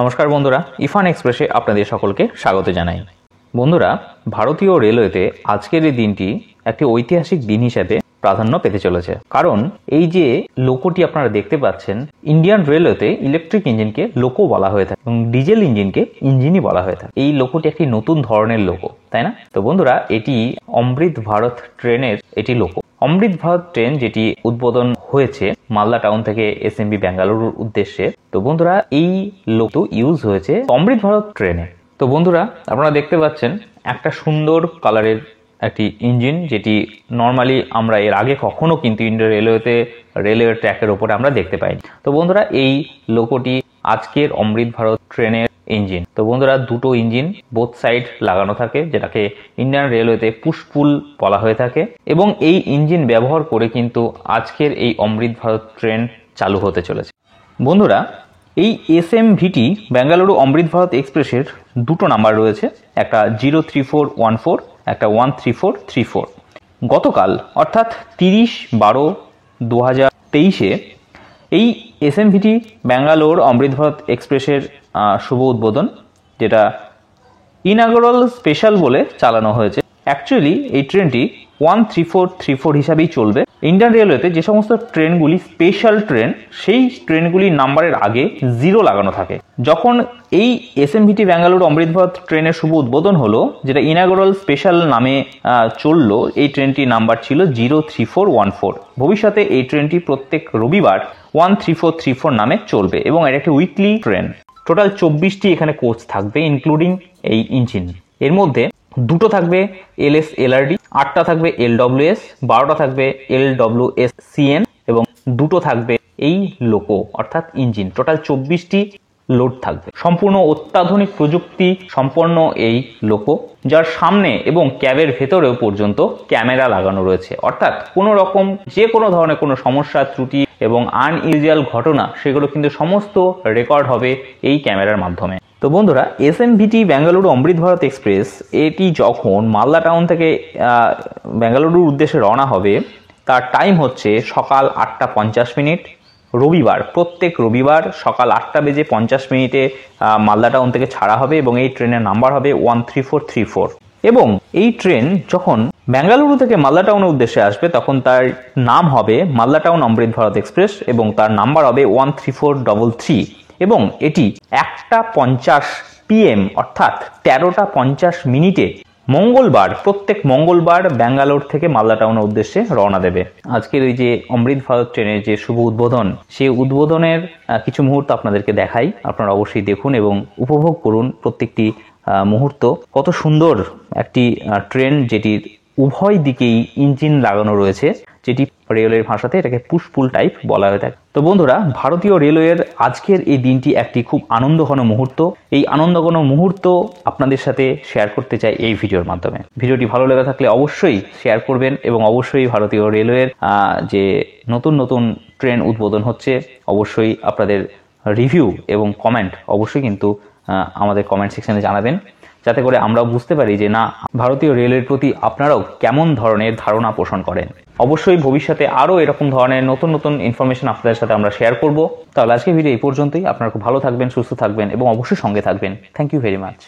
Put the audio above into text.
নমস্কার বন্ধুরা, ইরফান এক্সপ্রেসে আপনাদের সকলকে স্বাগত জানাই। বন্ধুরা, ভারতীয় রেলওয়েতে আজকের এই দিনটি একটি ঐতিহাসিক দিন হিসেবে প্রাধান্য পেতে চলেছে। কারণ এই যে লোকোটি আপনারা দেখতে পাচ্ছেন, ইন্ডিয়ান রেলওয়েতে ইলেকট্রিক ইঞ্জিনকে লোকো বলা হয়ে থাকে এবং ডিজেল ইঞ্জিনকে ইঞ্জিনই বলা হয়ে থাকে। এই লোকোটি একটি নতুন ধরনের লোকো, তাই না? তো বন্ধুরা, এটি অমৃত ভারত ট্রেনের এটি লোকো। অমৃত ভারত ট্রেন যেটি উদ্বোধন হয়েছে মালদা টাউন থেকে এসএমবি বেঙ্গালুরুর উদ্দেশ্যে। তো বন্ধুরা, এই লোকো ইউজ হয়েছে অমৃত ভারত ট্রেনে। তো বন্ধুরা, আপনারা দেখতে পাচ্ছেন একটা সুন্দর কালারের একটি ইঞ্জিন, যেটি নর্মালি আমরা এর আগে কখনো কিন্তু ইন্ডিয়ান রেলওয়েতে রেলওয়ে ট্র্যাকের ওপরে আমরা দেখতে পাইনি। তো বন্ধুরা, এই লোকোটি আজকের অমৃত ভারত ট্রেনের ইঞ্জিন। তো বন্ধুরা, দুটো ইঞ্জিন বোথ সাইড লাগানো থাকে, যেটাকে ইন্ডিয়ান রেলওয়েতে পুশপুল বলা হয়ে থাকে, এবং এই ইঞ্জিন ব্যবহার করে কিন্তু আজকের এই অমৃত ভারত ট্রেন চালু হতে চলেছে। বন্ধুরা, এই এসএমভিটি বেঙ্গালুরু অমৃত ভারত এক্সপ্রেসের দুটো নাম্বার রয়েছে, একটা 03414, একটা 13434। গতকাল অর্থাৎ 30/12/2023 এই এসএমভিটি বেঙ্গালোর অমৃত ভারত এক্সপ্রেসের শুভ উদ্বোধন, যেটা ইনাগোরাল স্পেশাল বলে চালানো হয়েছে। অ্যাকচুয়ালি এই ট্রেনটি 13434 হিসাবেই চলবে। ইন্ডিয়ান রেলওয়েতে যে সমস্ত ট্রেনগুলি স্পেশাল ট্রেন, সেই ট্রেনগুলির নাম্বারের আগে 0 লাগানো থাকে। যখন এই এসএমভিটি বেঙ্গালুরু অমৃত ভারত ট্রেনের শুভ উদ্বোধন হলো, যেটা ইনাগোরাল স্পেশাল নামে চললো, এই ট্রেনটির নাম্বার ছিল 03414। ভবিষ্যতে এই ট্রেনটি প্রত্যেক রবিবার 13434 নামে চলবে এবং এটা একটি উইকলি ট্রেন। টোটাল 24টি এখানে কোচ থাকবে, ইনক্লুডিং এই ইঞ্জিন। এর মধ্যে দুটো থাকবে এলএস এলআরডি, 8টা থাকবে এলডব্লিউএস, 12টা থাকবে এলডব্লিউএসসিএন এবং দুটো থাকবে এই লোকো অর্থাৎ ইঞ্জিন। টোটাল 24টি লোড থাকবে। সম্পূর্ণ অত্যাধুনিক প্রযুক্তি সম্পন্ন এই লোকো, যার সামনে এবং ক্যাবের ভেতরেও পর্যন্ত ক্যামেরা লাগানো রয়েছে। অর্থাৎ কোনো রকম যে কোনো ধরনের কোনো সমস্যা, ত্রুটি এবং আনইউজুয়াল ঘটনা, সেগুলো কিন্তু সমস্ত রেকর্ড হবে এই ক্যামেরার মাধ্যমে। তো বন্ধুরা, এসএমভিটি বেঙ্গালুরু অমৃত ভারত এক্সপ্রেস এটি যখন মালদা টাউন থেকে বেঙ্গালুরুর উদ্দেশ্যে রওনা হবে, তার টাইম হচ্ছে সকাল 8:50। রবিবার, প্রত্যেক রবিবার সকাল 8:50 মালদা টাউন থেকে ছাড়া হবে এবং এই ট্রেনের নাম্বার হবে 13434। এবং এই ট্রেন যখন বেঙ্গালুরু থেকে মালদা টাউনের উদ্দেশ্যে আসবে, তখন তার নাম হবে মালদা টাউন অমৃত ভারত এক্সপ্রেস এবং তার নাম্বার হবে 13433। এবং এটি 1:50 PM অর্থাৎ 13:50 মঙ্গলবার, প্রত্যেক মঙ্গলবার বেঙ্গালোর থেকে মালদা টাউনের উদ্দেশ্যে রওনা দেবে। আজকের এই যে অমৃত ভারত ট্রেনের যে শুভ উদ্বোধন, সেই উদ্বোধনের কিছু মুহূর্ত আপনাদেরকে দেখাই। আপনারা অবশ্যই দেখুন এবং উপভোগ করুন প্রত্যেকটি মুহূর্ত। কত সুন্দর একটি ট্রেন, যেটির উভয় দিকেই ইঞ্জিন লাগানো রয়েছে, যেটি রেলওয়ের ভাষাতে এটাকে পুশপুল টাইপ বলা হয়ে থাকে। তো বন্ধুরা, ভারতীয় রেলওয়ের আজকের এই দিনটি একটি খুব আনন্দঘন মুহূর্ত। এই আনন্দঘন মুহূর্ত আপনাদের সাথে শেয়ার করতে চাই এই ভিডিওর মাধ্যমে। ভিডিওটি ভালো লেগে থাকলে অবশ্যই শেয়ার করবেন এবং অবশ্যই ভারতীয় রেলওয়ের যে নতুন নতুন ট্রেন উদ্বোধন হচ্ছে, অবশ্যই আপনাদের রিভিউ এবং কমেন্ট অবশ্যই কিন্তু আমাদের কমেন্ট সেকশনে জানাবেন, যাতে করে আমরাও বুঝতে পারি যে না, ভারতীয় রেলের প্রতি আপনারাও কেমন ধরনের ধারণা পোষণ করেন। অবশ্যই ভবিষ্যতে আরও এরকম ধরনের নতুন নতুন ইনফরমেশন আপনাদের সাথে আমরা শেয়ার করব। তাহলে আজকের ভিডিও এই পর্যন্তই। আপনারা খুব ভালো থাকবেন, সুস্থ থাকবেন এবং অবশ্যই সঙ্গে থাকবেন। Thank you very much.